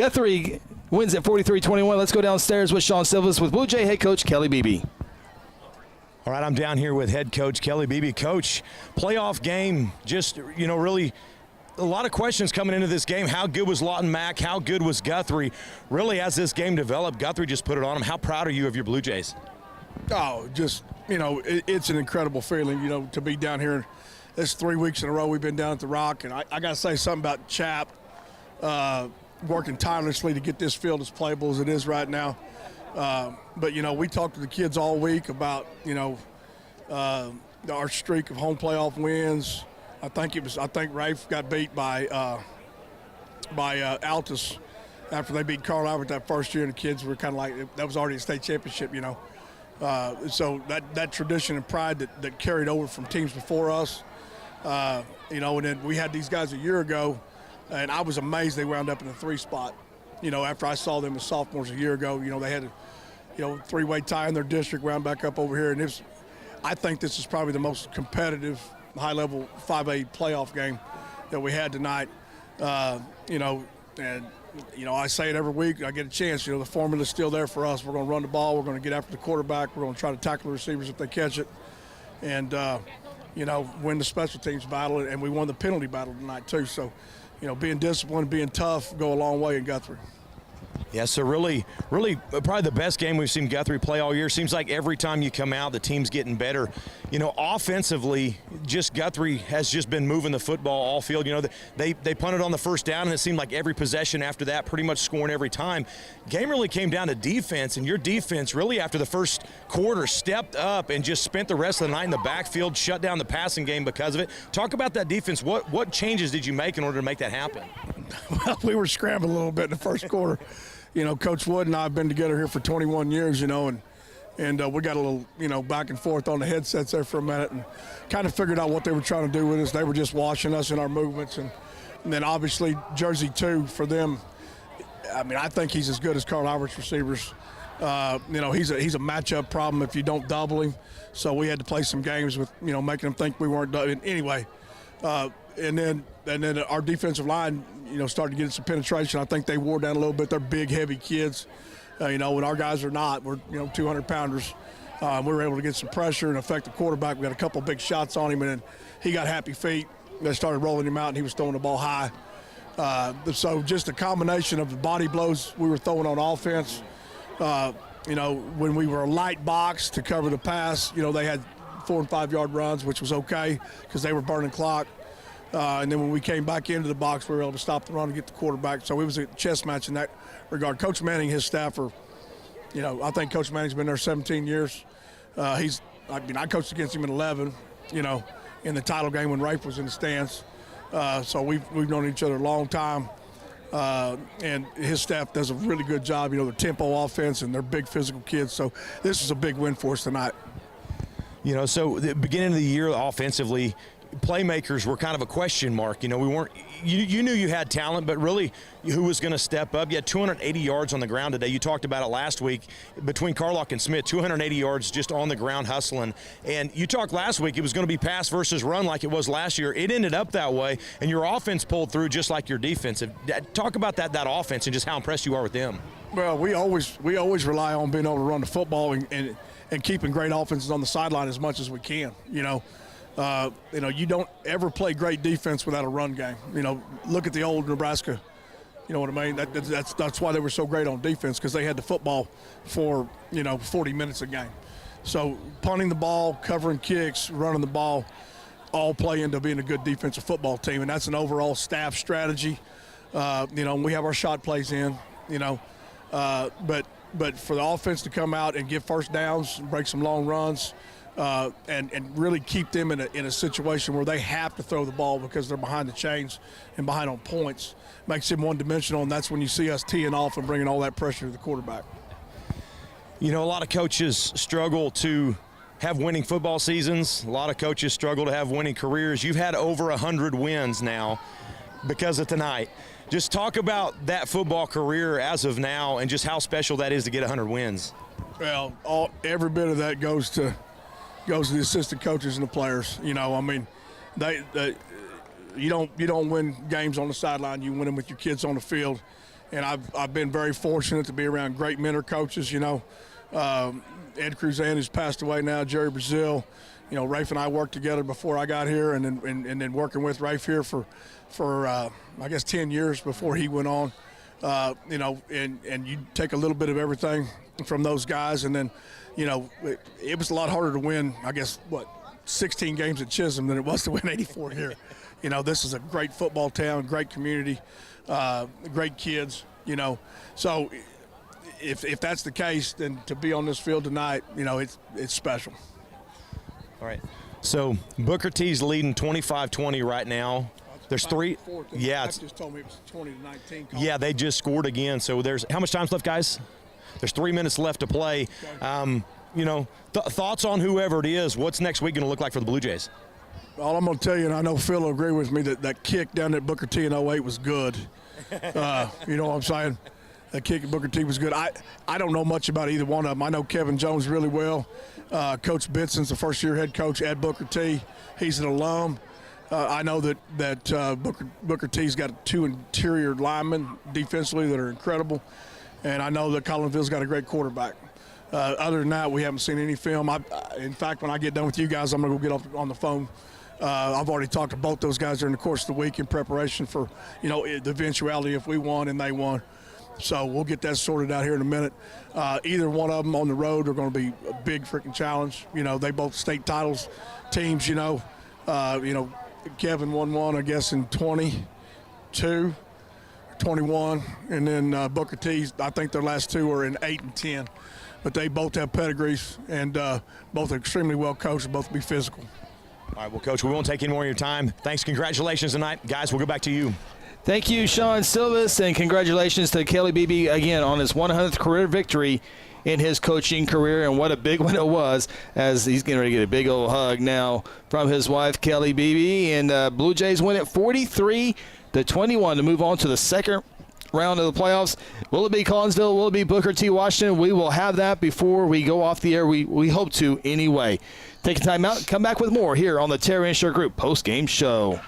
Guthrie wins at 43-21. Let's go downstairs with Sean Silvas with Bluejay head coach Kelly Beeby. All right, I'm down here with head coach Kelly Beeby. Coach, playoff game, just, really a lot of questions coming into this game. How good was Lawton Mac? How good was Guthrie? Really, as this game developed, Guthrie just put it on them. How proud are you of your Blue Jays? Oh, just, it's an incredible feeling, to be down here. It's 3 weeks in a row we've been down at the Rock, and I got to say something about Chap working tirelessly to get this field as playable as it is right now. But, we talked to the kids all week about, our streak of home playoff wins. I think Rafe got beat by Altus after they beat Carl Albert that first year, and the kids were kind of like, that was already a state championship, So that tradition and pride that carried over from teams before us, and then we had these guys a year ago, and I was amazed they wound up in the 3 spot. After I saw them as sophomores a year ago, they had a 3-way tie in their district, wound back up over here, and I think this is probably the most competitive high-level 5A playoff game that we had tonight. I say it every week. I get a chance. The formula's still there for us. We're going to run the ball. We're going to get after the quarterback. We're going to try to tackle the receivers if they catch it, and win the special teams battle. And we won the penalty battle tonight too. So, being disciplined, being tough, go a long way in Guthrie. Yeah, so really probably the best game we've seen Guthrie play all year. Seems like every time you come out, the team's getting better. Offensively, Guthrie has just been moving the football all field. They punted on the first down, and it seemed like every possession after that, pretty much scoring every time. Game really came down to defense, and your defense really after the first quarter stepped up and just spent the rest of the night in the backfield, shut down the passing game because of it. Talk about that defense. What changes did you make in order to make that happen? Well, we were scrambling a little bit in the first quarter. Coach Wood and I have been together here for 21 years, and we got a little, back and forth on the headsets there for a minute and kind of figured out what they were trying to do with us. They were just watching us in our movements. And then obviously Jersey 2 for them, I think he's as good as Carl Albert's receivers. He's a matchup problem if you don't double him. So we had to play some games with, making them think we weren't doubling. Anyway, and then our defensive line, started getting some penetration. I think they wore down a little bit. They're big, heavy kids, when our guys are not. We're 200-pounders. We were able to get some pressure and affect the quarterback. We got a couple big shots on him, and then he got happy feet. They started rolling him out, and he was throwing the ball high. So just a combination of the body blows we were throwing on offense. When we were a light box to cover the pass, they had 4- and 5-yard runs, which was okay because they were burning clock. And then when we came back into the box, we were able to stop the run and get the quarterback. So it was a chess match in that regard. Coach Manning, his staff are, I think Coach Manning's been there 17 years. I coached against him in 11, in the title game when Rafe was in the stands. So we've known each other a long time. And his staff does a really good job. Their tempo offense and they're big physical kids. So this is a big win for us tonight. So the beginning of the year offensively, playmakers were kind of a question mark. We weren't. You knew you had talent, but really, who was going to step up? You had 280 yards on the ground today. You talked about it last week between Carlock and Smith. 280 yards just on the ground hustling. And you talked last week it was going to be pass versus run like it was last year. It ended up that way, and your offense pulled through just like your defensive. Talk about that offense and just how impressed you are with them. Well, we always rely on being able to run the football and keeping great offenses on the sideline as much as we can. You don't ever play great defense without a run game. Look at the old Nebraska. You know what I mean? That's why they were so great on defense, because they had the football for 40 minutes a game. So punting the ball, covering kicks, running the ball, all play into being a good defensive football team, and that's an overall staff strategy. We have our shot plays in. But for the offense to come out and get first downs, break some long runs. And really keep them in a situation where they have to throw the ball because they're behind the chains and behind on points. Makes them one-dimensional, and that's when you see us teeing off and bringing all that pressure to the quarterback. A lot of coaches struggle to have winning football seasons. A lot of coaches struggle to have winning careers. You've had over 100 wins now because of tonight. Just talk about that football career as of now and just how special that is to get 100 wins. Well, every bit of that goes to the assistant coaches and the players. You don't win games on the sideline. You win them with your kids on the field, and I've been very fortunate to be around great mentor coaches. You know, Ed Cruzan, who's passed away now, Jerry Brazil. You know, Rafe and I worked together before I got here, and then working with Rafe here for I guess 10 years before he went on. You know, and you take a little bit of everything from those guys, and then, you know, it was a lot harder to win, I guess, 16 games at Chisholm than it was to win 84 here. You know, this is a great football town, great community, great kids, you know. So if that's the case, then to be on this field tonight, you know, it's special. All right. So Booker T's leading 25-20 right now. There's three. Yeah. Just told me it was 20-19. Yeah, they just scored again. So there's how much time's left, guys? There's 3 minutes left to play. You know, thoughts on whoever it is. What's next week going to look like for the Blue Jays? All I'm going to tell you, and I know Phil will agree with me, that kick down at Booker T in 08 was good. You know what I'm saying? That kick at Booker T was good. I don't know much about either one of them. I know Kevin Jones really well. Coach Benson's the first-year head coach at Booker T. He's an alum. I know that Booker T's got 2 interior linemen defensively that are incredible. And I know that Collinville's got a great quarterback. Other than that, we haven't seen any film. In fact, when I get done with you guys, I'm going to go get on the phone. I've already talked to both those guys during the course of the week in preparation for, you know, the eventuality if we won and they won. So we'll get that sorted out here in a minute. Either one of them on the road are going to be a big freaking challenge. You know, they both state titles teams, you know. Kevin won one, I guess, in 22, 21. And then Booker T's, I think their last 2 are in 8 and 10. But they both have pedigrees and both are extremely well coached and both be physical. All right, well, Coach, we won't take any more of your time. Thanks. Congratulations tonight. Guys, we'll go back to you. Thank you, Sean Silvas, and congratulations to Kelly Beebe again on his 100th career victory in his coaching career, and what a big one it was, as he's getting ready to get a big old hug now from his wife, Kelly Beebe. And Blue Jays win it 43-21 to move on to the second round of the playoffs. Will it be Collinsville? Will it be Booker T. Washington? We will have that before we go off the air. We hope to anyway. Take a time out. Come back with more here on the Terry Insure Group post-game show.